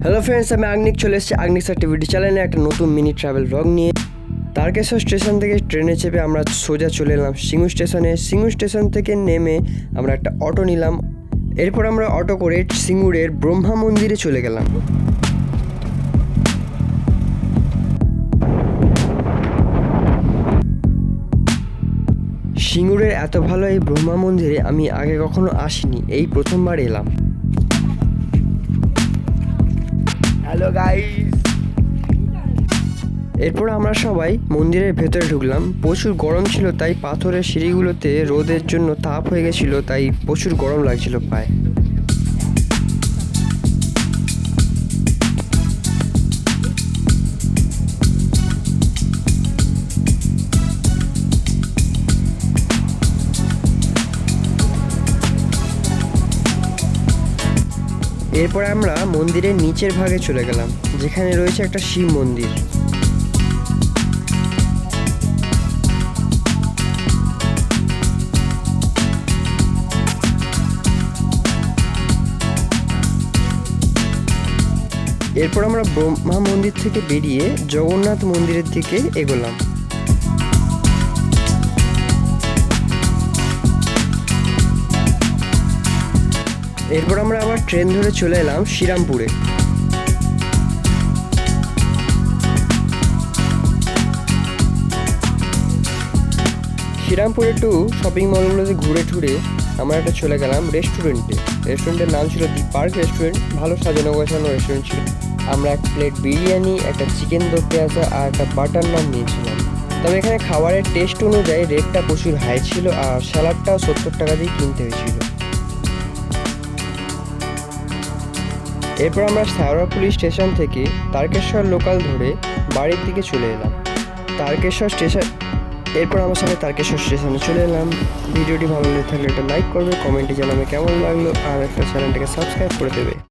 Hello friends, আমি আগনিক চলে এসেছি আগনিক টিভিটি চ্যানেলে একটা নতুন মিনি ট্রাভেল ব্লগ নিয়ে। তারকেশ্বর স্টেশন থেকে ট্রেনে চেপে আমরা সোজা চলে এলাম সিঙ্গুর স্টেশনে। সিঙ্গুর স্টেশন থেকে নেমে আমরা একটা অটো নিলাম। এরপর আমরা অটো করে সিঙ্গুরের ব্রহ্মা মন্দিরে চলে গেলাম। সিঙ্গুরের এত ভালো এই ব্রহ্মা মন্দিরে আমি আগে কখনো আসিনি, এই প্রথমবার এলাম। Hello guys. এরপর আমরা সবাই মন্দিরের ভেতরে ঢুকলাম। প্রচুর গরম ছিল, তাই পাথরের সিঁড়িগুলোতে রোদের জন্য তাপ হয়ে গেছিলো, তাই প্রচুর গরম লাগছিল পায়ে। এরপর আমরা মন্দিরের নিচের ভাগে চলে গেলাম, যেখানে রয়েছে একটা শিব মন্দির। এরপর আমরা ব্রহ্মা মন্দির থেকে বেরিয়ে জগন্নাথ মন্দিরের দিকে এগোলাম। এরপর আমরা আবার ট্রেন ধরে চলে এলাম শ্রীরামপুরে। শ্রীরামপুরে একটু শপিং মলগুলোতে ঘুরে টুরে আমরা একটা চলে গেলাম রেস্টুরেন্টে। রেস্টুরেন্টের নাম ছিল দি পার্ক রেস্টুরেন্ট। ভালো সাজানো গোছানো রেস্টুরেন্ট ছিল। আমরা এক প্লেট বিরিয়ানি, একটা চিকেন দো পেঁয়াজা আর একটা বাটার নান নিয়েছিলাম। তবে এখানে খাবারের টেস্ট অনুযায়ী রেটটা প্রচুর হাই ছিল, আর স্যালাডটাও 70 টাকা দিয়ে কিনতে হয়েছিল। এরপর আমরা শেওড়াফুলি স্টেশন থেকে তারকেশ্বর লোকাল ধরে বাড়ির দিকে চলে এলাম। এরপর আমার সাথে তারকেশ্বর স্টেশনে চলে এলাম। ভিডিওটি ভালো লেগে থাকলে একটা লাইক করবে, কমেন্টে জানাবে কেমন লাগলো, আর একটা চ্যানেলটাকে সাবস্ক্রাইব করে দেবে।